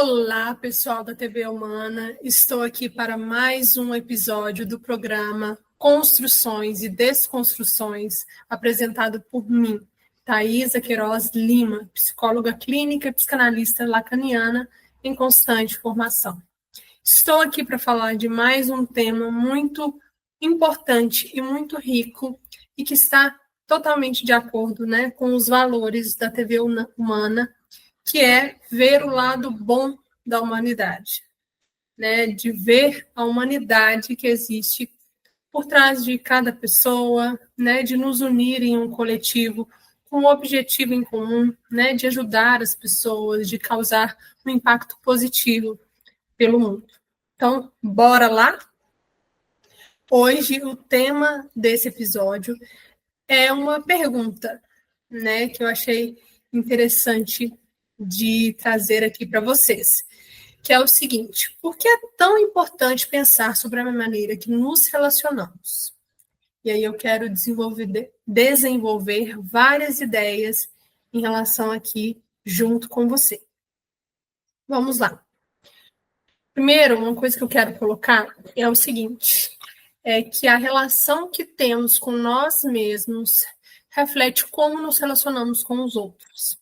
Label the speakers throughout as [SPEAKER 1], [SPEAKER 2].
[SPEAKER 1] Olá, pessoal da TV Humana. Estou aqui para mais um episódio do programa Construções e Desconstruções, apresentado por mim, Thaisa Queiroz Lima, psicóloga clínica e psicanalista lacaniana em constante formação. Estou aqui para falar de mais um tema muito importante e muito rico e que está totalmente de acordo, com os valores da TV Humana, que é ver o lado bom da humanidade, de ver a humanidade que existe por trás de cada pessoa, de nos unir em um coletivo com um objetivo em comum, de ajudar as pessoas, de causar um impacto positivo pelo mundo. Então, bora lá? Hoje, o tema desse episódio é uma pergunta, que eu achei interessante de trazer aqui para vocês, que é o seguinte: por que é tão importante pensar sobre a maneira que nos relacionamos? E aí eu quero desenvolver várias ideias em relação aqui junto com você. Vamos lá. Primeiro, uma coisa que eu quero colocar é o seguinte, é que a relação que temos com nós mesmos reflete como nos relacionamos com os outros.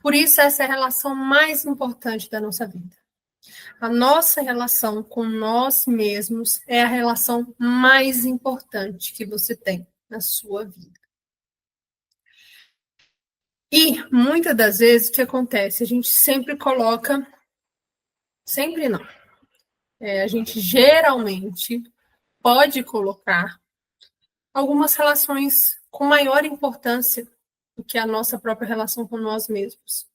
[SPEAKER 1] Por isso, essa é a relação mais importante da nossa vida. A nossa relação com nós mesmos é a relação mais importante que você tem na sua vida. E, muitas das vezes, o que acontece? A gente sempre coloca... Sempre não. A gente geralmente pode colocar algumas relações com maior importância do que a nossa própria relação com nós mesmos.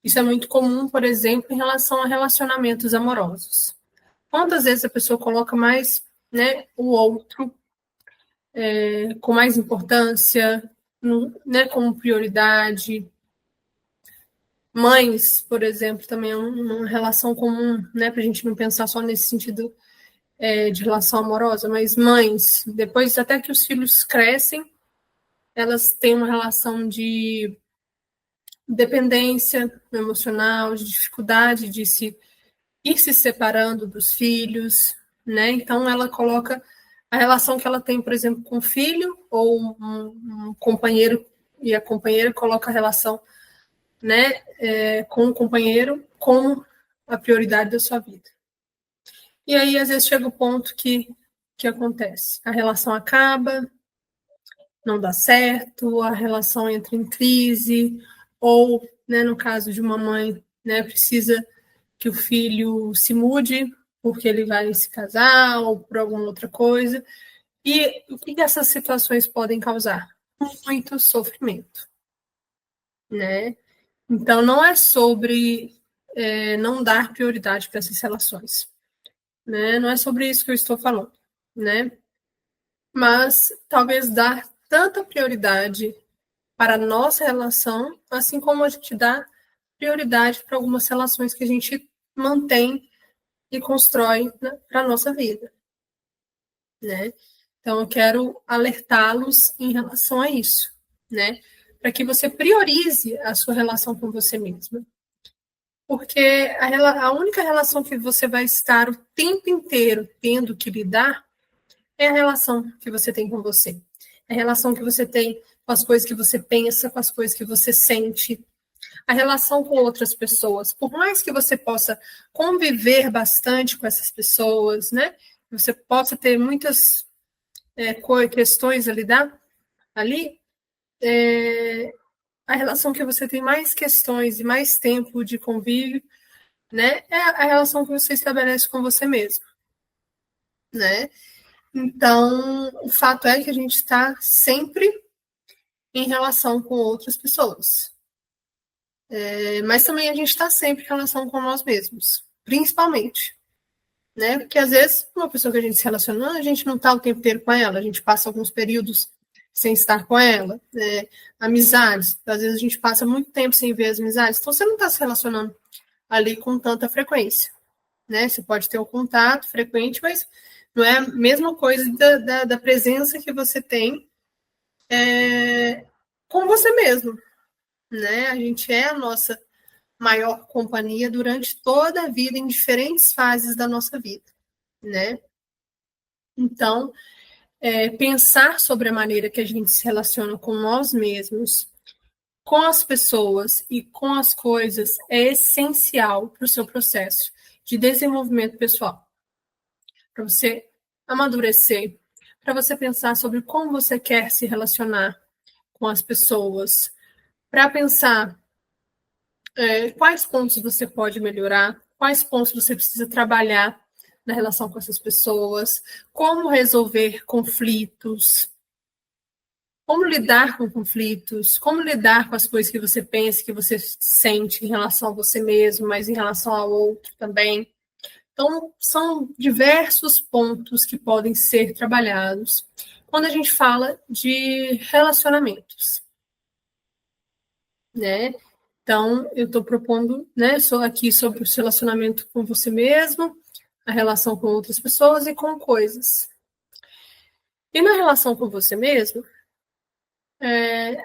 [SPEAKER 1] Isso é muito comum, por exemplo, em relação a relacionamentos amorosos. Quantas vezes a pessoa coloca mais o outro com mais importância, como prioridade. Mães, por exemplo, também é uma relação comum, para a gente não pensar só nesse sentido de relação amorosa, mas mães, depois até que os filhos crescem, elas têm uma relação de dependência emocional, de dificuldade de ir se separando dos filhos, Então, ela coloca a relação que ela tem, por exemplo, com o filho, ou um companheiro, e a companheira coloca a relação com o companheiro como a prioridade da sua vida. E aí, às vezes, chega o ponto que acontece. A relação acaba, não dá certo, a relação entra em crise, ou, no caso de uma mãe, precisa que o filho se mude porque ele vai se casar ou por alguma outra coisa. E o que essas situações podem causar? Muito sofrimento, Então, não é sobre não dar prioridade para essas relações, Não é sobre isso que eu estou falando, Mas talvez dar tanta prioridade para a nossa relação, assim como a gente dá prioridade para algumas relações que a gente mantém e constrói para a nossa vida, Então, eu quero alertá-los em relação a isso, para que você priorize a sua relação com você mesma. Porque a única relação que você vai estar o tempo inteiro tendo que lidar é a relação que você tem com você. É a relação que você tem com as coisas que você pensa, com as coisas que você sente. A relação com outras pessoas. Por mais que você possa conviver bastante com essas pessoas, Você possa ter muitas questões a lidar ali, a relação que você tem mais questões e mais tempo de convívio, é a relação que você estabelece com você mesmo, Então, o fato é que a gente está sempre em relação com outras pessoas. Mas também a gente está sempre em relação com nós mesmos, principalmente. Porque às vezes, uma pessoa que a gente se relaciona, a gente não está o tempo inteiro com ela, a gente passa alguns períodos sem estar com ela. Amizades, às vezes a gente passa muito tempo sem ver as amizades, então você não está se relacionando ali com tanta frequência. Você pode ter um contato frequente, mas não é a mesma coisa da presença que você tem com você mesmo. A gente é a nossa maior companhia durante toda a vida, em diferentes fases da nossa vida, né? Então, pensar sobre a maneira que a gente se relaciona com nós mesmos, com as pessoas e com as coisas é essencial para o seu processo de desenvolvimento pessoal. Para você amadurecer, para você pensar sobre como você quer se relacionar com as pessoas, para pensar quais pontos você pode melhorar, quais pontos você precisa trabalhar na relação com essas pessoas, como resolver conflitos, como lidar com conflitos, como lidar com as coisas que você pensa, que você sente em relação a você mesmo, mas em relação ao outro também. Então, são diversos pontos que podem ser trabalhados quando a gente fala de relacionamentos, né? Então, eu estou propondo, né, só aqui sobre o relacionamento com você mesmo, a relação com outras pessoas e com coisas. E na relação com você mesmo,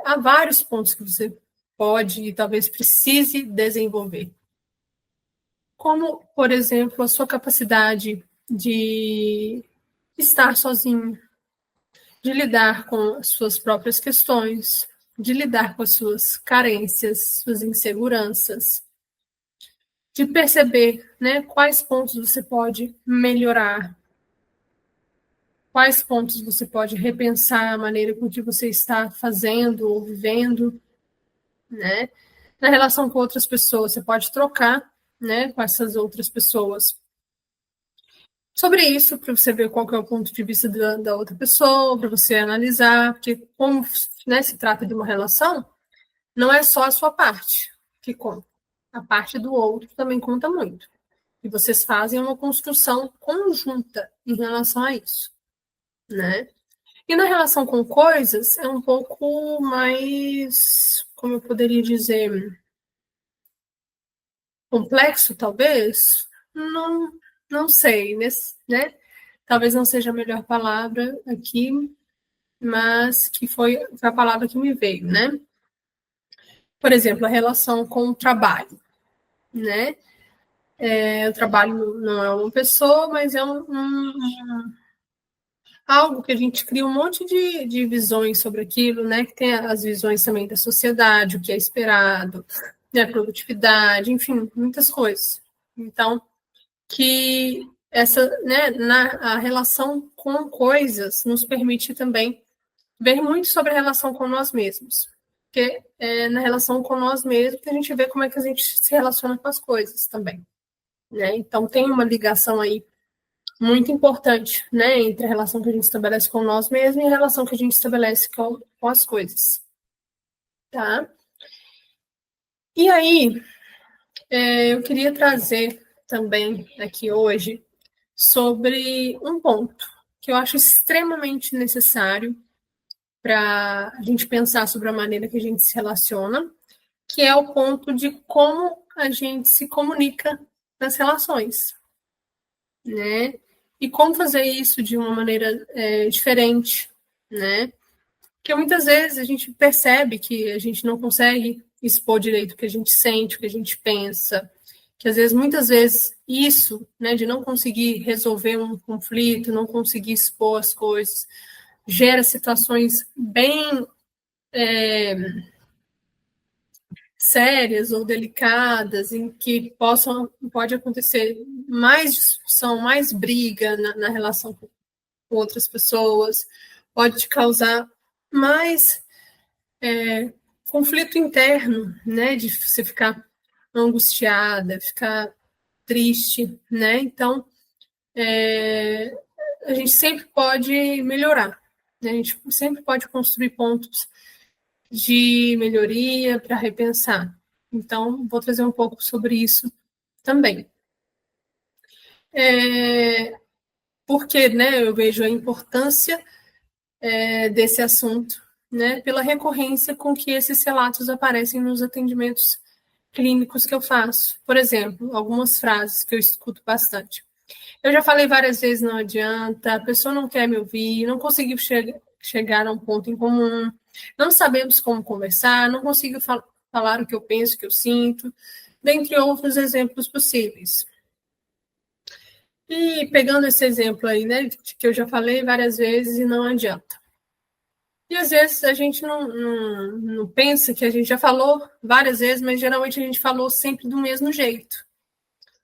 [SPEAKER 1] há vários pontos que você pode e talvez precise desenvolver. Como, por exemplo, a sua capacidade de estar sozinho, de lidar com as suas próprias questões, de lidar com as suas carências, suas inseguranças, de perceber, né, quais pontos você pode melhorar, quais pontos você pode repensar a maneira com que você está fazendo ou vivendo, né? Na relação com outras pessoas, você pode trocar, né, com essas outras pessoas sobre isso, para você ver qual que é o ponto de vista da outra pessoa, para você analisar, porque como, né, se trata de uma relação, não é só a sua parte que conta. A parte do outro também conta muito. E vocês fazem uma construção conjunta em relação a isso, né? E na relação com coisas, é um pouco mais, como eu poderia dizer, complexo, talvez? Não sei, né? Talvez não seja a melhor palavra aqui, mas que foi a palavra que me veio, né? Por exemplo, a relação com o trabalho, né? O trabalho não é uma pessoa, mas é algo que a gente cria um monte de visões sobre aquilo, né? Que tem as visões também da sociedade, o que é esperado, né? Produtividade, enfim, muitas coisas. Então, que essa, né, a relação com coisas nos permite também ver muito sobre a relação com nós mesmos. Porque é na relação com nós mesmos que a gente vê como é que a gente se relaciona com as coisas também, né? Então, tem uma ligação aí muito importante, né, entre a relação que a gente estabelece com nós mesmos e a relação que a gente estabelece com as coisas, tá? E aí, eu queria trazer também aqui hoje sobre um ponto que eu acho extremamente necessário para a gente pensar sobre a maneira que a gente se relaciona, que é o ponto de como a gente se comunica nas relações, né? E como fazer isso de uma maneira diferente, né? Porque muitas vezes a gente percebe que a gente não consegue expor direito o que a gente sente, o que a gente pensa, que às vezes, muitas vezes, isso, né, de não conseguir resolver um conflito, não conseguir expor as coisas, gera situações bem sérias ou delicadas, em que pode acontecer mais discussão, mais briga na relação com outras pessoas, pode te causar mais conflito interno, né, de você ficar angustiada, ficar triste, né? Então, a gente sempre pode melhorar, né? A gente sempre pode construir pontos de melhoria para repensar. Então, vou trazer um pouco sobre isso também. Porque, né, eu vejo a importância desse assunto, né, pela recorrência com que esses relatos aparecem nos atendimentos clínicos que eu faço. Por exemplo, algumas frases que eu escuto bastante. Eu já falei várias vezes, não adianta, a pessoa não quer me ouvir, não conseguiu chegar a um ponto em comum, não sabemos como conversar, não consigo falar. falar o que eu penso, o que eu sinto, dentre outros exemplos possíveis. E pegando esse exemplo aí, né, que eu já falei várias vezes e não adianta. E às vezes a gente não pensa que a gente já falou várias vezes, mas geralmente a gente falou sempre do mesmo jeito.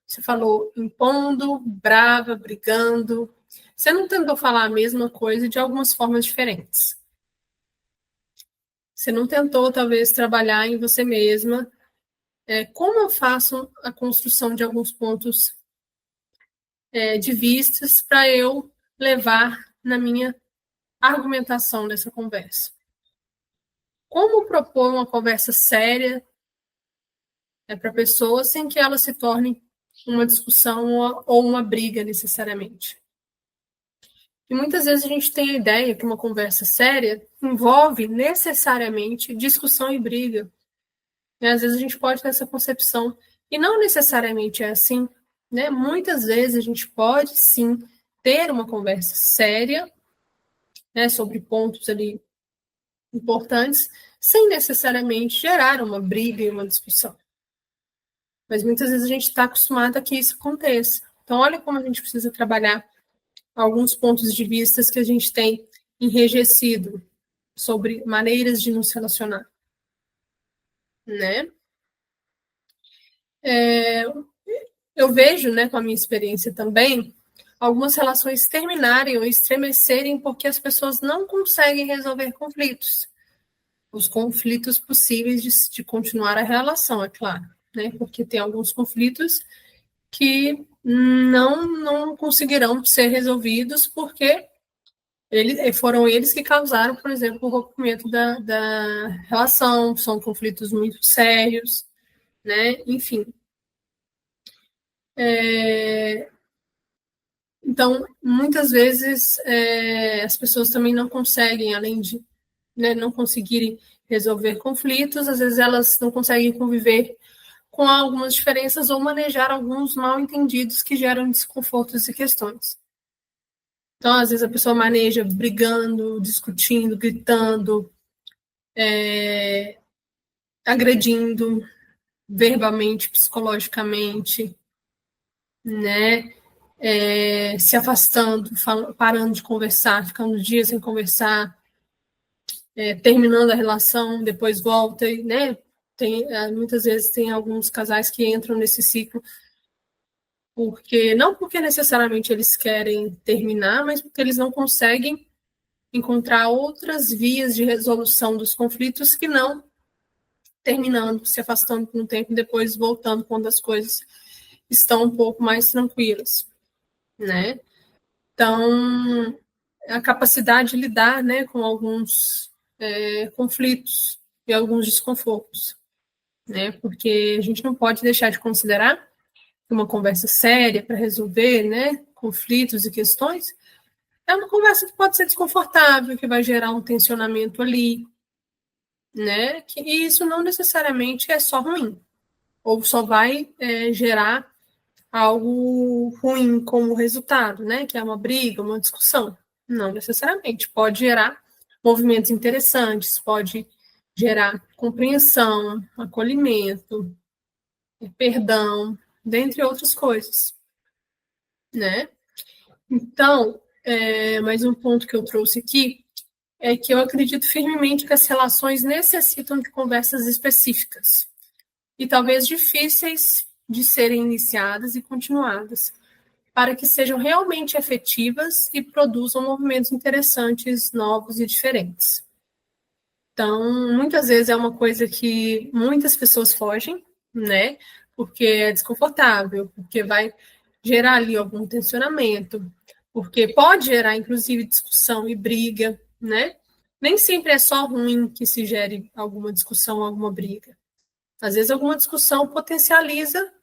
[SPEAKER 1] Você falou impondo, brava, brigando. Você não tentou falar a mesma coisa de algumas formas diferentes. Você não tentou, talvez, trabalhar em você mesma. Como eu faço a construção de alguns pontos de vistas para eu levar na minha argumentação dessa conversa? Como propor uma conversa séria para a pessoa sem que ela se torne uma discussão ou uma briga necessariamente? E muitas vezes a gente tem a ideia que uma conversa séria envolve necessariamente discussão e briga. E às vezes a gente pode ter essa concepção. E não necessariamente é assim. Né? Muitas vezes a gente pode, sim, ter uma conversa séria, né, sobre pontos ali importantes, sem necessariamente gerar uma briga e uma discussão. Mas muitas vezes a gente está acostumado a que isso aconteça. Então, olha como a gente precisa trabalhar alguns pontos de vista que a gente tem enrijecido sobre maneiras de nos relacionar, né? Eu vejo, né, com a minha experiência também, algumas relações terminarem ou estremecerem porque as pessoas não conseguem resolver conflitos. Os conflitos possíveis de continuar a relação, é claro, né? Porque tem alguns conflitos que não conseguirão ser resolvidos porque foram eles que causaram, por exemplo, o rompimento da relação, são conflitos muito sérios, né? Enfim. Então, muitas vezes, as pessoas também não conseguem, além de, né, não conseguirem resolver conflitos, às vezes elas não conseguem conviver com algumas diferenças ou manejar alguns mal-entendidos que geram desconfortos e questões. Então, às vezes a pessoa maneja brigando, discutindo, gritando, agredindo verbalmente, psicologicamente, né? Se afastando, parando de conversar, ficando dias sem conversar, terminando a relação, depois volta, né? Muitas vezes tem alguns casais que entram nesse ciclo não porque necessariamente eles querem terminar, mas porque eles não conseguem encontrar outras vias de resolução dos conflitos que não terminando, se afastando por um tempo e depois voltando quando as coisas estão um pouco mais tranquilas, né? Então, a capacidade de lidar, né, com alguns conflitos e alguns desconfortos, né? Porque a gente não pode deixar de considerar uma conversa séria para resolver, né, conflitos e questões, é uma conversa que pode ser desconfortável, que vai gerar um tensionamento ali, né? E isso não necessariamente é só ruim, ou só vai gerar algo ruim como resultado, né? Que é uma briga, uma discussão. Não necessariamente. Pode gerar movimentos interessantes, pode gerar compreensão, acolhimento, perdão, dentre outras coisas, né? Então, mais um ponto que eu trouxe aqui é que eu acredito firmemente que as relações necessitam de conversas específicas e talvez difíceis de serem iniciadas e continuadas, para que sejam realmente efetivas e produzam movimentos interessantes, novos e diferentes. Então, muitas vezes é uma coisa que muitas pessoas fogem, né? Porque é desconfortável, porque vai gerar ali algum tensionamento, porque pode gerar, inclusive, discussão e briga, né? Nem sempre é só ruim que se gere alguma discussão, alguma briga. Às vezes, alguma discussão potencializa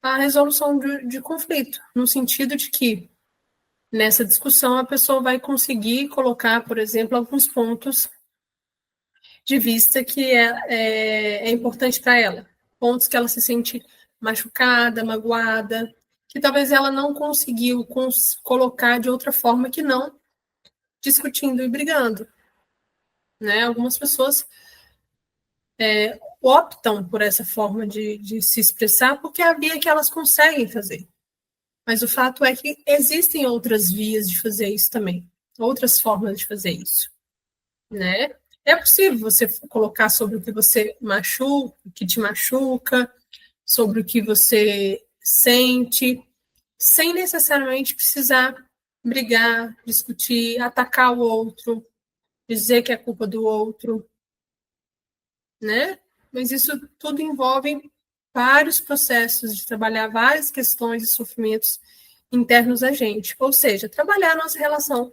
[SPEAKER 1] a resolução de conflito, no sentido de que, nessa discussão, a pessoa vai conseguir colocar, por exemplo, alguns pontos de vista que é importante para ela. Pontos que ela se sente machucada, magoada, que talvez ela não conseguiu colocar de outra forma que não discutindo e brigando. Né? Algumas pessoas optam por essa forma de se expressar porque é a via que elas conseguem fazer. Mas o fato é que existem outras vias de fazer isso também, outras formas de fazer isso, né? É possível você colocar sobre o que você machuca, o que te machuca, sobre o que você sente, sem necessariamente precisar brigar, discutir, atacar o outro, dizer que é culpa do outro, né? Mas isso tudo envolve vários processos de trabalhar várias questões e sofrimentos internos a gente. Ou seja, trabalhar a nossa relação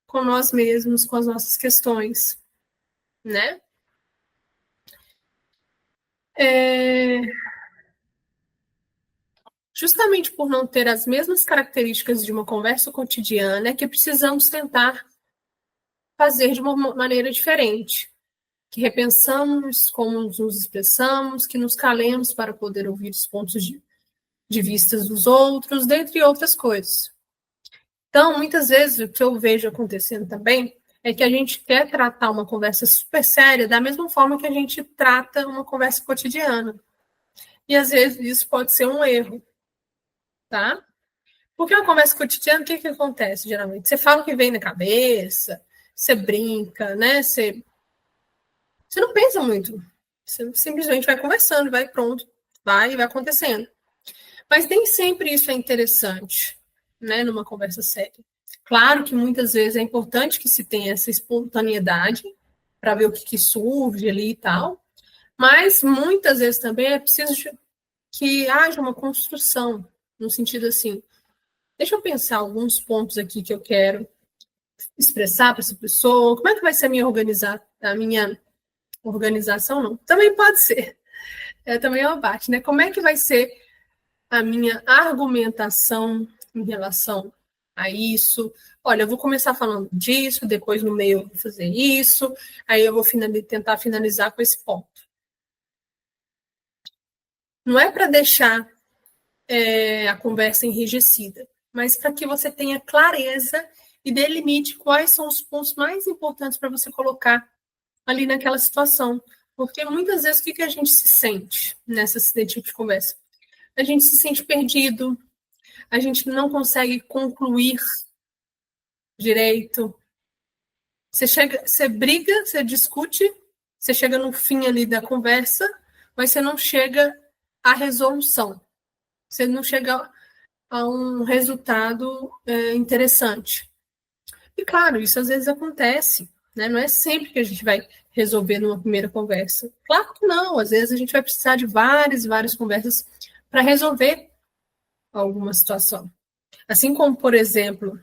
[SPEAKER 1] com nós mesmos, com as nossas questões, né? Justamente por não ter as mesmas características de uma conversa cotidiana, é que precisamos tentar fazer de uma maneira diferente. Que repensamos como nos expressamos, que nos calemos para poder ouvir os pontos de vista dos outros, dentre outras coisas. Então, muitas vezes, o que eu vejo acontecendo também é que a gente quer tratar uma conversa super séria da mesma forma que a gente trata uma conversa cotidiana. E, às vezes, isso pode ser um erro, tá? Porque uma conversa cotidiana, o que acontece, geralmente? Você fala o que vem na cabeça, você brinca, né? Você não pensa muito. Você simplesmente vai conversando, vai pronto, vai acontecendo. Mas nem sempre isso é interessante, né, numa conversa séria. Claro que muitas vezes é importante que se tenha essa espontaneidade para ver o que surge ali e tal, mas muitas vezes também é preciso que haja uma construção, no sentido assim, deixa eu pensar alguns pontos aqui que eu quero expressar para essa pessoa, como é que vai ser a minha organização, não. Também pode ser. Também é uma parte, né? Como é que vai ser a minha argumentação em relação a isso? Olha, eu vou começar falando disso, depois no meio eu vou fazer isso, aí eu vou tentar finalizar com esse ponto. Não é para deixar a conversa enrijecida, mas para que você tenha clareza e delimite quais são os pontos mais importantes para você colocar ali naquela situação. Porque muitas vezes o que a gente se sente nesse tipo de conversa? A gente se sente perdido, a gente não consegue concluir direito. Você briga, você discute, você chega no fim ali da conversa, mas você não chega à resolução. Você não chega a um resultado interessante. E claro, isso às vezes acontece, né? Não é sempre que a gente vai resolver numa primeira conversa. Claro que não, às vezes a gente vai precisar de várias conversas para resolver alguma situação. Assim como, por exemplo,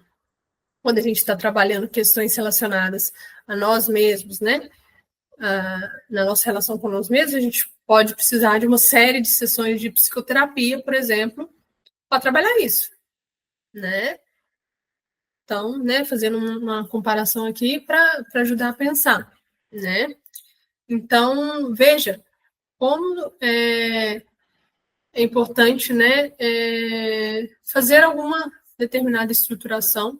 [SPEAKER 1] quando a gente está trabalhando questões relacionadas a nós mesmos, né? Na nossa relação com nós mesmos, a gente pode precisar de uma série de sessões de psicoterapia, por exemplo, para trabalhar isso, né? Então, né, fazendo uma comparação aqui para ajudar a pensar, né? Então, veja como é importante, né, fazer alguma determinada estruturação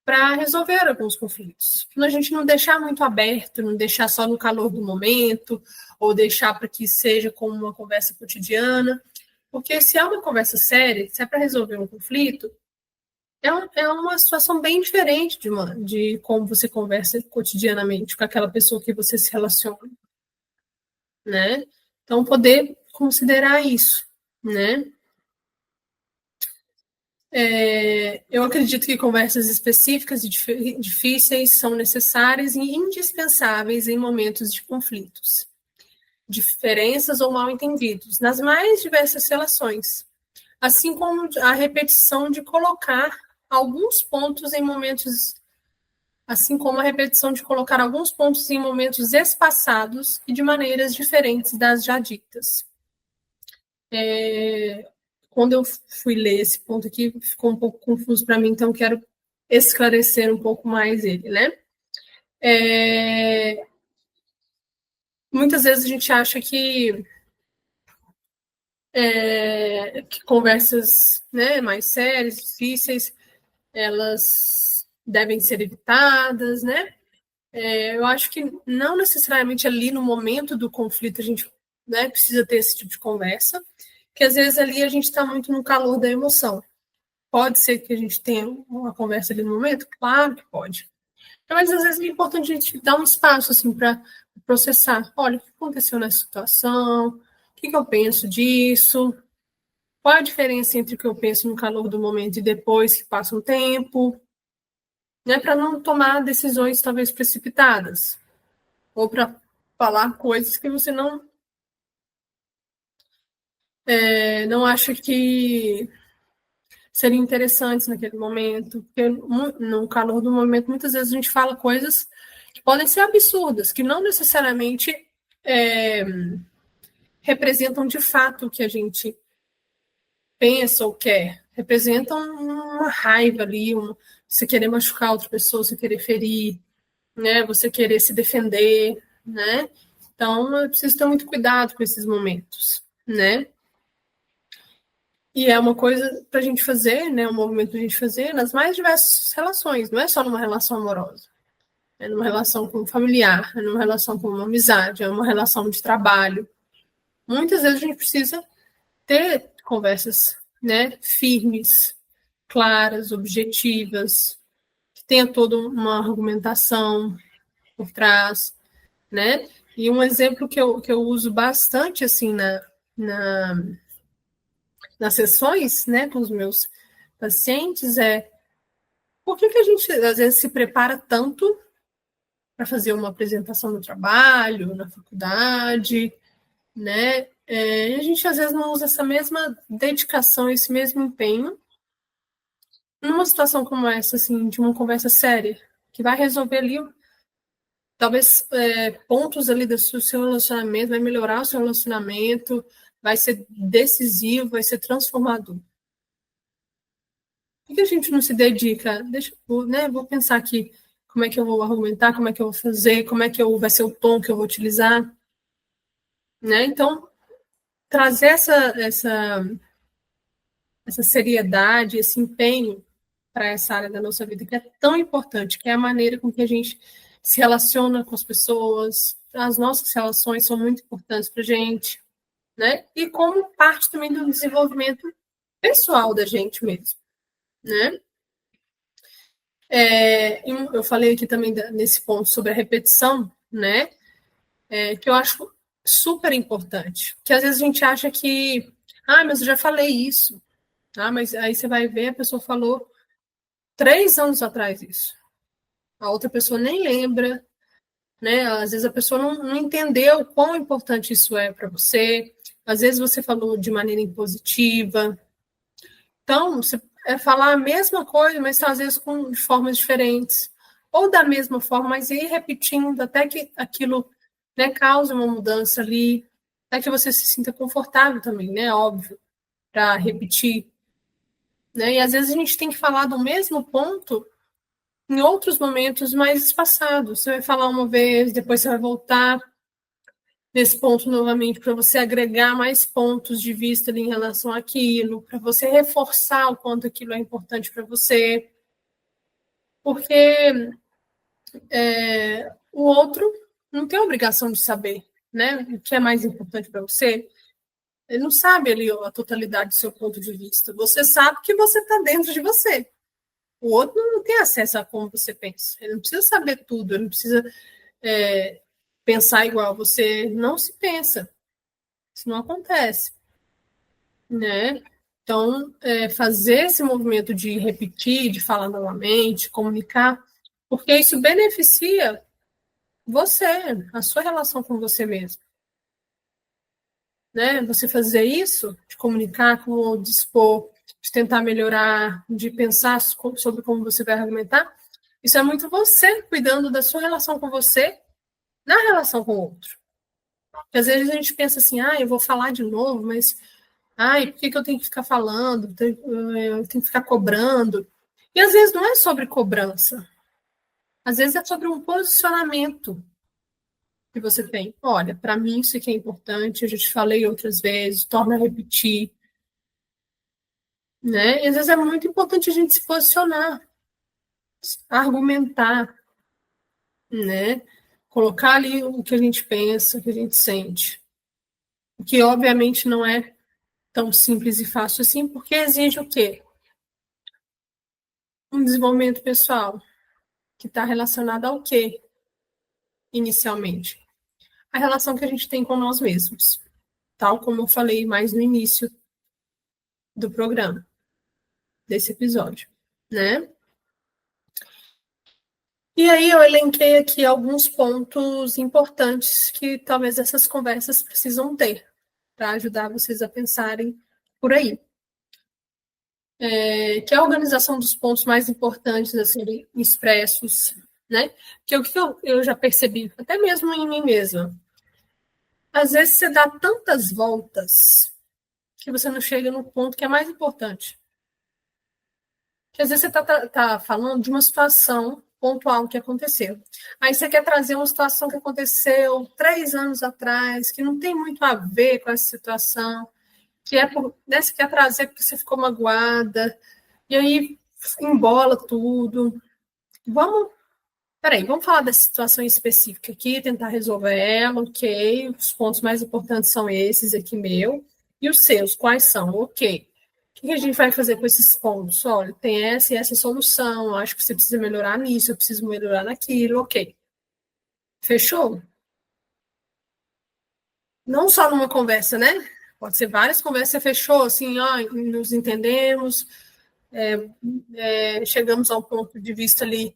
[SPEAKER 1] para resolver alguns conflitos. A gente não deixar muito aberto, não deixar só no calor do momento, ou deixar para que seja como uma conversa cotidiana, porque se é uma conversa séria, se é para resolver um conflito, é uma situação bem diferente de como você conversa cotidianamente com aquela pessoa que você se relaciona, né? Então, poder considerar isso, né? Eu acredito que conversas específicas e difíceis são necessárias e indispensáveis em momentos de conflitos, diferenças ou mal-entendidos, nas mais diversas relações, assim como a repetição de colocar alguns pontos em momentos, assim como a repetição de colocar alguns pontos em momentos espaçados e de maneiras diferentes das já ditas. Quando eu fui ler esse ponto aqui, ficou um pouco confuso para mim, então quero esclarecer um pouco mais ele, né? Muitas vezes a gente acha que conversas, né, mais sérias, difíceis, elas devem ser evitadas, né? Eu acho que não necessariamente ali no momento do conflito a gente né, precisa ter esse tipo de conversa, que às vezes ali a gente está muito no calor da emoção. Pode ser que a gente tenha uma conversa ali no momento? Claro que pode. Mas às vezes é importante a gente dar um espaço assim, para processar. Olha, o que aconteceu nessa situação? O que eu penso disso? Qual a diferença entre o que eu penso no calor do momento e depois que passa um tempo? Né, para não tomar decisões talvez precipitadas. Ou para falar coisas que você não acha que seriam interessantes naquele momento. Porque no calor do momento, muitas vezes a gente fala coisas que podem ser absurdas, que não necessariamente representam de fato o que a gente pensa ou quer. Representam uma raiva ali, você querer machucar outra pessoa, você querer ferir, né? Você querer se defender, né? Então, eu preciso ter muito cuidado com esses momentos, né? E é uma coisa para a gente fazer, né? Um movimento para a gente fazer nas mais diversas relações, não é só numa relação amorosa. É numa relação com um familiar, é numa relação com uma amizade, é uma relação de trabalho. Muitas vezes a gente precisa ter conversas, né, firmes, claras, objetivas, que tenha toda uma argumentação por trás, né? E um exemplo que eu uso bastante assim na, nas sessões, né, com os meus pacientes é por que a gente às vezes se prepara tanto para fazer uma apresentação no trabalho, na faculdade, né? E a gente às vezes não usa essa mesma dedicação, esse mesmo empenho numa situação como essa, assim, de uma conversa séria, que vai resolver ali, talvez, pontos ali do seu relacionamento, vai melhorar o seu relacionamento, vai ser decisivo, vai ser transformador. Por que a gente não se dedica? Vou pensar aqui como é que eu vou argumentar, como é que eu vou fazer, como é que vai ser o tom que eu vou utilizar, né? Então, trazer essa seriedade, esse empenho para essa área da nossa vida que é tão importante, que é a maneira com que a gente se relaciona com as pessoas, as nossas relações são muito importantes para a gente, né? E como parte também do desenvolvimento pessoal da gente mesmo, né? Eu falei aqui também nesse ponto sobre a repetição, né? Que eu acho super importante, que às vezes a gente acha que, mas eu já falei isso, mas aí você vai ver, a pessoa falou 3 anos atrás isso. A outra pessoa nem lembra, né? Às vezes a pessoa não entendeu quão importante isso é para você. Às vezes você falou de maneira impositiva. Então, você falar a mesma coisa, mas às vezes de formas diferentes. Ou da mesma forma, mas ir repetindo até que aquilo, né, cause uma mudança ali, até que você se sinta confortável também, né? Óbvio, para repetir. Né? E às vezes a gente tem que falar do mesmo ponto em outros momentos mais espaçados. Você vai falar uma vez, depois você vai voltar nesse ponto novamente para você agregar mais pontos de vista ali em relação àquilo, para você reforçar o quanto aquilo é importante para você. Porque o outro não tem a obrigação de saber, né? O que é mais importante para você. Ele não sabe ali a totalidade do seu ponto de vista. Você sabe que você está dentro de você. O outro não tem acesso a como você pensa. Ele não precisa saber tudo, ele não precisa pensar igual. Você não se pensa. Isso não acontece. Né? Então, fazer esse movimento de repetir, de falar novamente, comunicar, porque isso beneficia você, a sua relação com você mesmo. Né? Você fazer isso, de comunicar, de expor, de tentar melhorar, de pensar sobre como você vai argumentar, isso é muito você cuidando da sua relação com você na relação com o outro. Porque às vezes a gente pensa assim, eu vou falar de novo, mas por que eu tenho que ficar falando? Eu tenho que ficar cobrando. E às vezes não é sobre cobrança. Às vezes é sobre um posicionamento que você tem. Olha, para mim isso aqui é importante, eu já te falei outras vezes, torna a repetir. Né? E às vezes é muito importante a gente se posicionar, argumentar, né? Colocar ali o que a gente pensa, o que a gente sente. O que, obviamente, não é tão simples e fácil assim, porque exige o quê? Um desenvolvimento pessoal, que está relacionado ao quê, inicialmente? A relação que a gente tem com nós mesmos, tal como eu falei mais no início do programa, desse episódio, né? E aí eu elenquei aqui alguns pontos importantes que talvez essas conversas precisam ter, para ajudar vocês a pensarem por aí. Que é a organização dos pontos mais importantes a serem expressos, né? Que o que eu já percebi, até mesmo em mim mesma. Às vezes você dá tantas voltas que você não chega no ponto que é mais importante. Que às vezes você tá falando de uma situação pontual que aconteceu. Aí você quer trazer uma situação que aconteceu 3 anos atrás, que não tem muito a ver com essa situação, que é por, né, você quer trazer porque você ficou magoada, e aí embola tudo. Vamos falar dessa situação específica aqui, tentar resolver ela, ok. Os pontos mais importantes são esses aqui, meu. E os seus, quais são? Ok. O que a gente vai fazer com esses pontos? Olha, tem essa e essa solução, acho que você precisa melhorar nisso, eu preciso melhorar naquilo, ok. Fechou? Não só numa conversa, né? Pode ser várias conversas, você fechou, assim, ó, nos entendemos, chegamos a um ponto de vista ali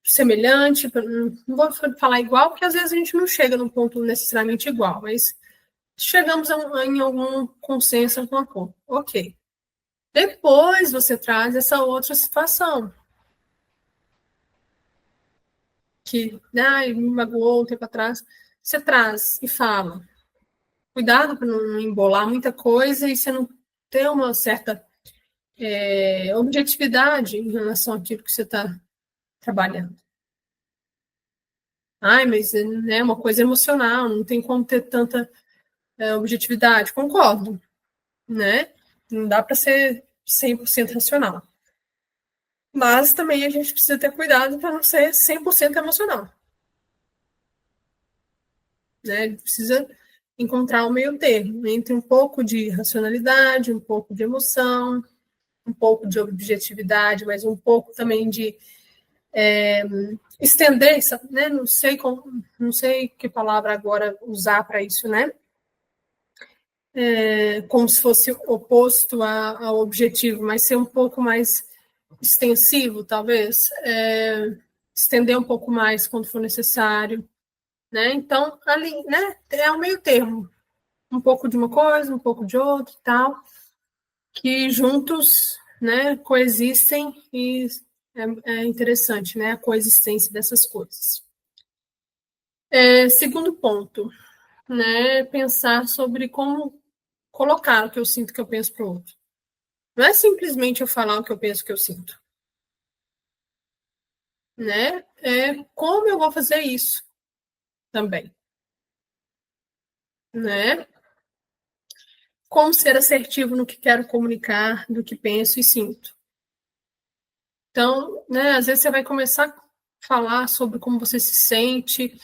[SPEAKER 1] semelhante, não vou falar igual, porque às vezes a gente não chega num ponto necessariamente igual, mas chegamos em algum consenso, algum acordo. Ok. Depois você traz essa outra situação, que me magoou um tempo atrás, você traz e fala. Cuidado para não embolar muita coisa e você não ter uma certa objetividade em relação àquilo que você está trabalhando. Ai, mas é uma coisa emocional, não tem como ter tanta objetividade. Concordo, né? Não dá para ser 100% racional. Mas também a gente precisa ter cuidado para não ser 100% emocional. Né? Ele precisa encontrar o meio termo entre um pouco de racionalidade, um pouco de emoção, um pouco de objetividade, mas um pouco também de estender, né? Não sei que palavra agora usar para isso, né? Como se fosse oposto ao objetivo, mas ser um pouco mais extensivo, talvez, estender um pouco mais quando for necessário, né? Então, ali, né, é o meio termo, um pouco de uma coisa, um pouco de outra e tal, que juntos, né, coexistem e é interessante, né, a coexistência dessas coisas. Segundo ponto, né, pensar sobre como colocar o que eu sinto que eu penso para o outro. Não é simplesmente eu falar o que eu penso que eu sinto, né? É como eu vou fazer isso também, né? Como ser assertivo no que quero comunicar, do que penso e sinto. Então, né, às vezes você vai começar a falar sobre como você se sente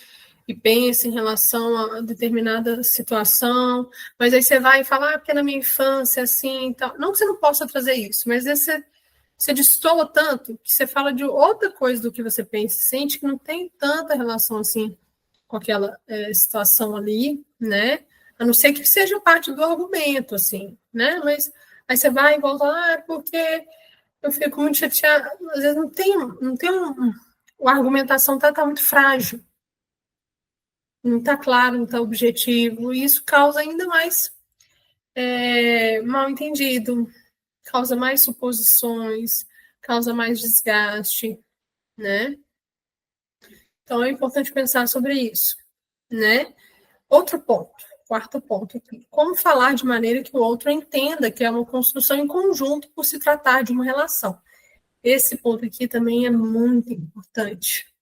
[SPEAKER 1] e pensa em relação a determinada situação, mas aí você vai falar, porque na minha infância, assim, então, não que você não possa trazer isso, mas às vezes você destoa tanto que você fala de outra coisa do que você pensa e sente que não tem tanta relação assim com aquela situação ali, né? A não ser que seja parte do argumento, assim, né? Mas aí você vai e volta, porque eu fico muito chateada. Às vezes a argumentação tá muito frágil, não está claro, não está objetivo, e isso causa ainda mais mal entendido, causa mais suposições, causa mais desgaste, né? Então é importante pensar sobre isso, né? Outro ponto, quarto ponto aqui. Como falar de maneira que o outro entenda que é uma construção em conjunto por se tratar de uma relação. Esse ponto aqui também é muito importante.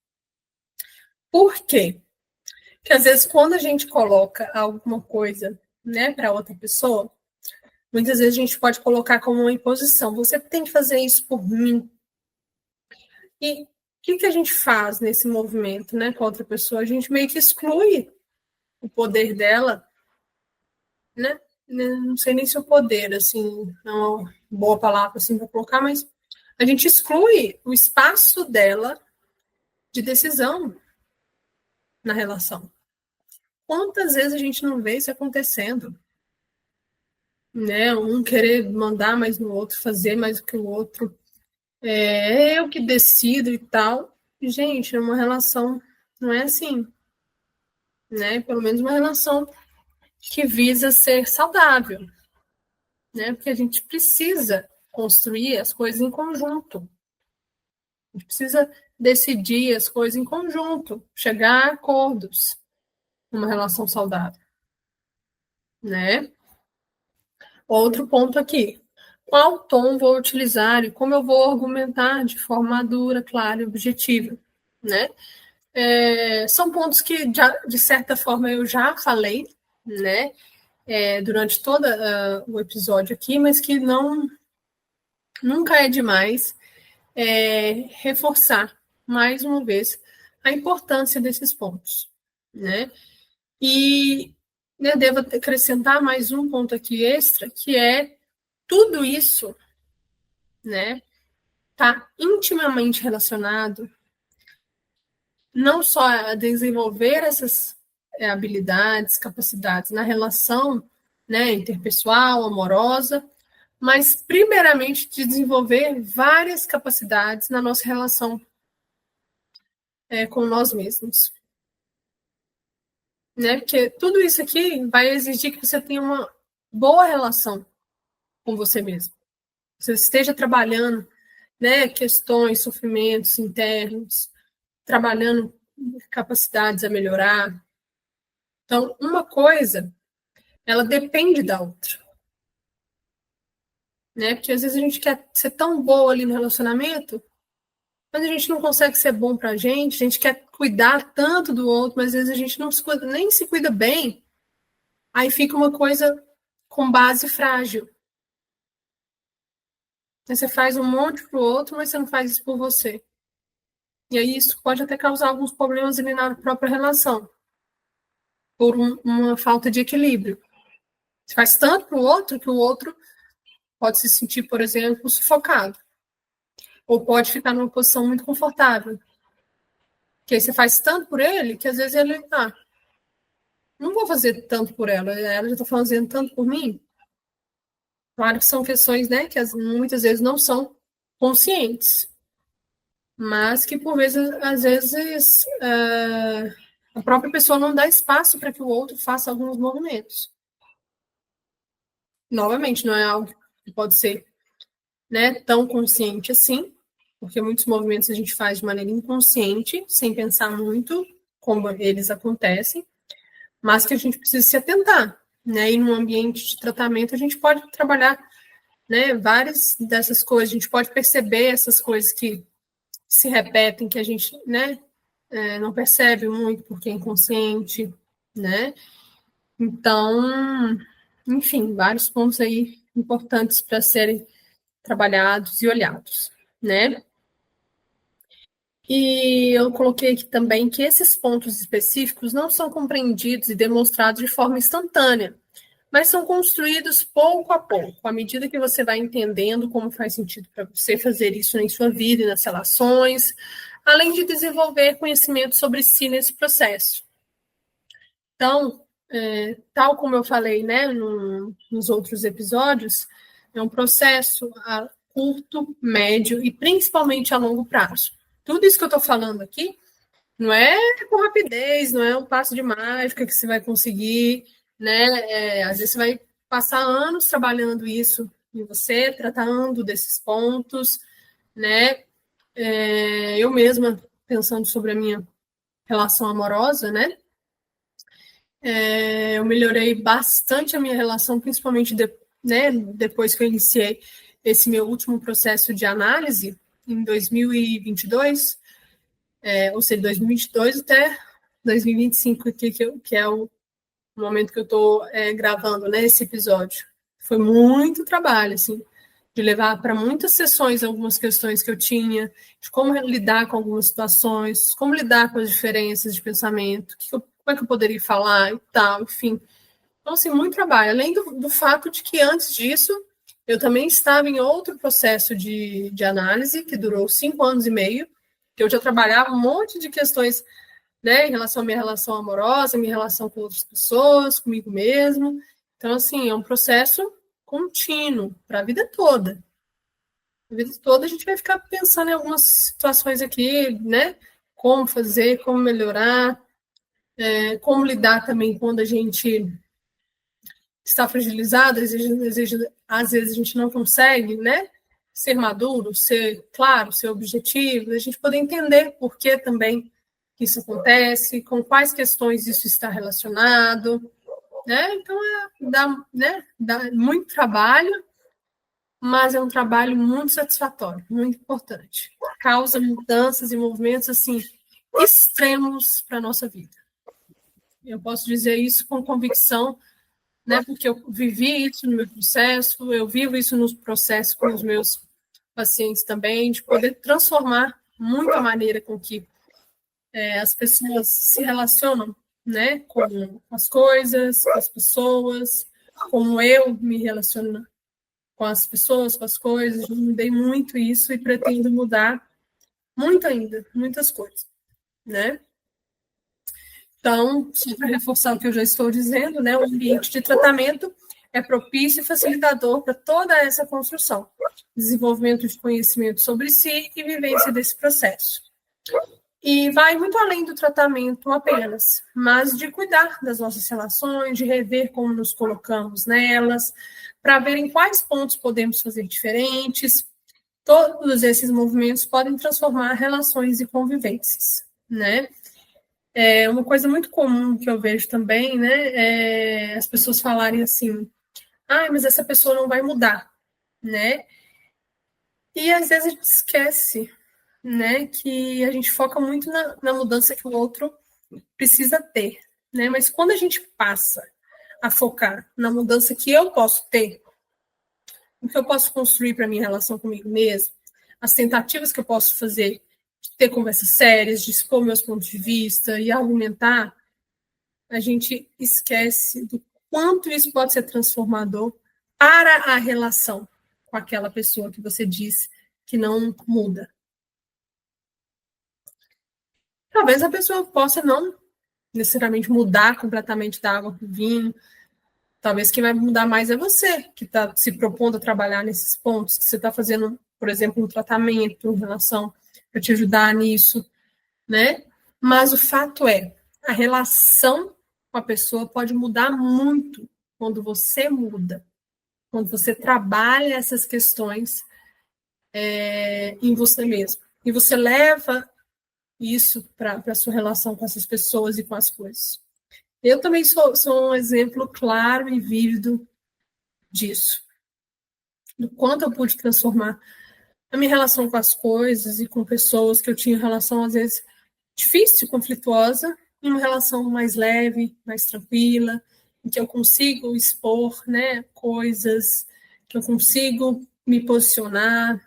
[SPEAKER 1] Por quê? Porque às vezes quando a gente coloca alguma coisa, né, para outra pessoa, muitas vezes a gente pode colocar como uma imposição. Você tem que fazer isso por mim. E o que a gente faz nesse movimento, né, com a outra pessoa? A gente meio que exclui, o poder dela, né? Não sei nem se é o poder, assim, não é uma boa palavra assim para colocar, mas a gente exclui o espaço dela de decisão na relação. Quantas vezes a gente não vê isso acontecendo? Né? Um querer mandar mais no outro, fazer mais do que o outro. É eu que decido e tal. Gente, uma relação não é assim. Né? Pelo menos uma relação que visa ser saudável. Né? Porque a gente precisa construir as coisas em conjunto. A gente precisa decidir as coisas em conjunto, chegar a acordos numa relação saudável. Né? Outro ponto aqui. Qual tom vou utilizar e como eu vou argumentar de forma madura, clara e objetiva, né? São pontos que, de certa forma, eu já falei, né? Durante todo o episódio aqui, mas que nunca é demais reforçar, mais uma vez, a importância desses pontos, né? E devo acrescentar mais um ponto aqui extra, que é tudo isso, né, está intimamente relacionado não só a desenvolver essas habilidades, capacidades na relação, né, interpessoal, amorosa, mas primeiramente de desenvolver várias capacidades na nossa relação com nós mesmos. Né? Porque tudo isso aqui vai exigir que você tenha uma boa relação com você mesmo. Você esteja trabalhando, né, questões, sofrimentos internos, trabalhando capacidades a melhorar. Então, uma coisa, ela depende da outra. Né? Porque às vezes a gente quer ser tão boa ali no relacionamento, mas a gente não consegue ser bom pra gente, a gente quer cuidar tanto do outro, mas às vezes a gente não se cuida, nem se cuida bem, aí fica uma coisa com base frágil. Você faz um monte pro outro, mas você não faz isso por você. E aí isso pode até causar alguns problemas ali na própria relação, por uma falta de equilíbrio. Você faz tanto pro outro que o outro pode se sentir, por exemplo, sufocado. Ou pode ficar numa posição muito confortável. Que aí você faz tanto por ele que às vezes ele, não vou fazer tanto por ela já está fazendo tanto por mim. Claro que são questões, né, que muitas vezes não são conscientes, mas que por vezes, às vezes, a própria pessoa não dá espaço para que o outro faça alguns movimentos. Novamente, não é algo que pode ser, né, tão consciente assim, porque muitos movimentos a gente faz de maneira inconsciente, sem pensar muito como eles acontecem, mas que a gente precisa se atentar, né? E num ambiente de tratamento a gente pode trabalhar, né, várias dessas coisas, a gente pode perceber essas coisas que se repetem, que a gente, né, não percebe muito porque é inconsciente, né? Então, enfim, vários pontos aí importantes para serem trabalhados e olhados, né? E eu coloquei aqui também que esses pontos específicos não são compreendidos e demonstrados de forma instantânea, mas são construídos pouco a pouco, à medida que você vai entendendo como faz sentido para você fazer isso em sua vida e nas relações, além de desenvolver conhecimento sobre si nesse processo. Então, tal como eu falei, né, nos outros episódios, é um processo a curto, médio e principalmente a longo prazo. Tudo isso que eu estou falando aqui não é com rapidez, não é um passo de mágica que você vai conseguir, né? Às vezes você vai passar anos trabalhando isso em você, tratando desses pontos, né? Eu mesma, pensando sobre a minha relação amorosa, né? Eu melhorei bastante a minha relação, principalmente né, depois que eu iniciei esse meu último processo de análise, em 2022, ou seja, 2022 até 2025, que é o momento que eu estou gravando, né, esse episódio. Foi muito trabalho, assim, de levar para muitas sessões algumas questões que eu tinha, de como lidar com algumas situações, como lidar com as diferenças de pensamento, como como é que eu poderia falar e tal, enfim. Então, assim, muito trabalho. Além do fato de que antes disso, eu também estava em outro processo de análise, que durou 5 anos e meio, que eu já trabalhava um monte de questões, né, em relação à minha relação amorosa, minha relação com outras pessoas, comigo mesmo. Então, assim, é um processo contínuo para a vida toda. A vida toda a gente vai ficar pensando em algumas situações aqui, né? Como fazer, como melhorar, como lidar também quando a gente está fragilizado, às vezes a gente não consegue, né? Ser maduro, ser claro, ser objetivo, a gente poder entender por que também isso acontece, com quais questões isso está relacionado, né? Então, dá muito trabalho, mas é um trabalho muito satisfatório, muito importante. Causa mudanças e movimentos, assim, extremos para a nossa vida. Eu posso dizer isso com convicção, né? Porque eu vivi isso no meu processo, eu vivo isso no processo com os meus pacientes também, de poder transformar muito a maneira com que as pessoas se relacionam, né? Com as coisas, com as pessoas, como eu me relaciono com as pessoas, com as coisas. Eu mudei muito isso e pretendo mudar muito ainda, muitas coisas, né? Então, só para reforçar o que eu já estou dizendo, né, o ambiente de tratamento é propício e facilitador para toda essa construção, desenvolvimento de conhecimento sobre si e vivência desse processo. E vai muito além do tratamento apenas, mas de cuidar das nossas relações, de rever como nos colocamos nelas, para ver em quais pontos podemos fazer diferentes. Todos esses movimentos podem transformar relações e convivências, né? Uma coisa muito comum que eu vejo também, né, é as pessoas falarem assim, mas essa pessoa não vai mudar, né? E às vezes a gente esquece, né, que a gente foca muito na mudança que o outro precisa ter, né? Mas quando a gente passa a focar na mudança que eu posso ter, o que eu posso construir para minha relação comigo mesmo, as tentativas que eu posso fazer de ter conversas sérias, de expor meus pontos de vista e argumentar, a gente esquece do quanto isso pode ser transformador para a relação com aquela pessoa que você diz que não muda. Talvez a pessoa possa não necessariamente mudar completamente da água para o vinho. Talvez quem vai mudar mais é você, que está se propondo a trabalhar nesses pontos, que você está fazendo, por exemplo, um tratamento em relação para te ajudar nisso, né? Mas o fato é, a relação com a pessoa pode mudar muito quando você muda, quando você trabalha essas questões em você mesmo. E você leva isso para a sua relação com essas pessoas e com as coisas. Eu também sou um exemplo claro e vívido disso. Do quanto eu pude transformar a minha relação com as coisas e com pessoas que eu tinha relação, às vezes, difícil, conflituosa, em uma relação mais leve, mais tranquila, em que eu consigo expor, né, coisas, que eu consigo me posicionar,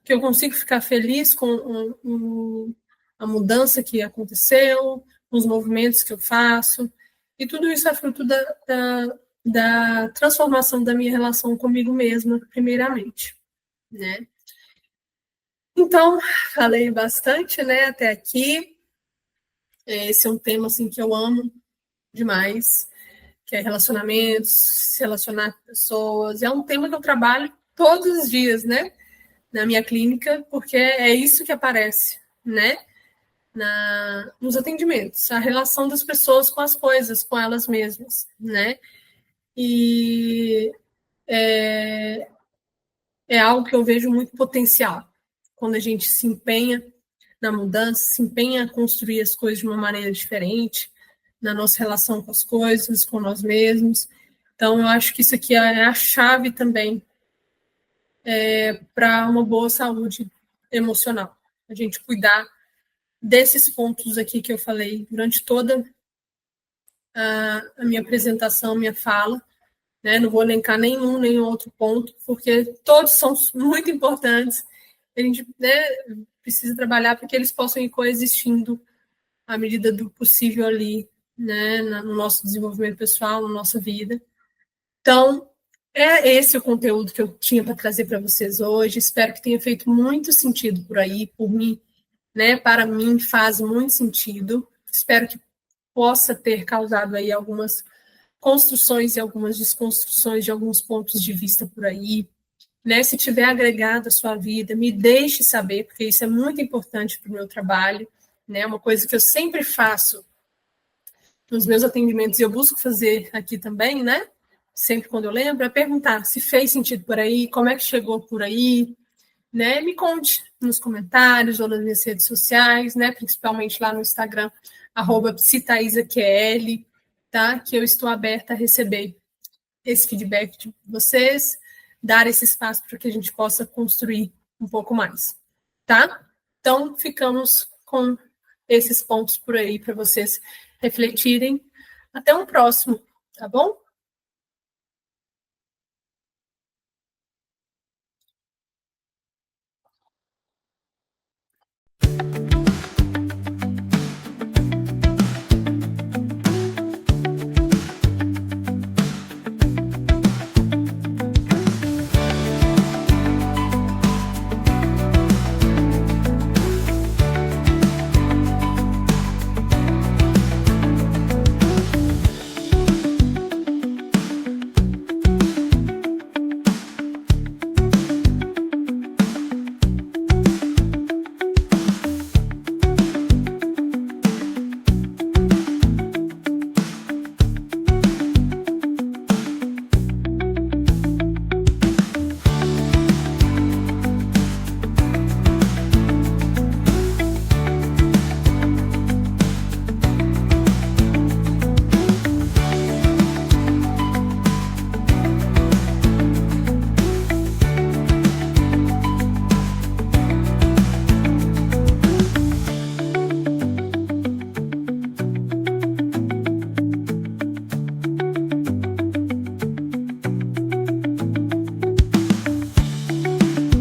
[SPEAKER 1] que eu consigo ficar feliz com a mudança que aconteceu, com os movimentos que eu faço. E tudo isso é fruto da transformação da minha relação comigo mesma, primeiramente, né? Então, falei bastante, né, até aqui. Esse é um tema, assim, que eu amo demais, que é relacionamentos, se relacionar com pessoas. É um tema que eu trabalho todos os dias, né, na minha clínica, porque é isso que aparece, né, nos atendimentos, a relação das pessoas com as coisas, com elas mesmas, né, e é algo que eu vejo muito potencial, quando a gente se empenha na mudança, se empenha a construir as coisas de uma maneira diferente, na nossa relação com as coisas, com nós mesmos. Então, eu acho que isso aqui é a chave também para uma boa saúde emocional. A gente cuidar desses pontos aqui que eu falei durante toda a minha apresentação, minha fala, né? Não vou elencar nenhum, nem outro ponto, porque todos são muito importantes. A gente, né, precisa trabalhar para que eles possam ir coexistindo à medida do possível ali né, no nosso desenvolvimento pessoal, na nossa vida. Então, é esse o conteúdo que eu tinha para trazer para vocês hoje. Espero que tenha feito muito sentido por aí, por mim, né? Para mim faz muito sentido. Espero que possa ter causado aí algumas construções e algumas desconstruções de alguns pontos de vista por aí, né? Se tiver agregado à sua vida, me deixe saber, porque isso é muito importante para o meu trabalho, né? Uma coisa que eu sempre faço nos meus atendimentos, e eu busco fazer aqui também, né? Sempre quando eu lembro, é perguntar se fez sentido por aí, como é que chegou por aí, né? Me conte nos comentários ou nas minhas redes sociais, né? Principalmente lá no Instagram, @psitaisaQL, tá? Que eu estou aberta a receber esse feedback de vocês, dar esse espaço para que a gente possa construir um pouco mais, tá? Então, ficamos com esses pontos por aí para vocês refletirem. Até um próximo, tá bom?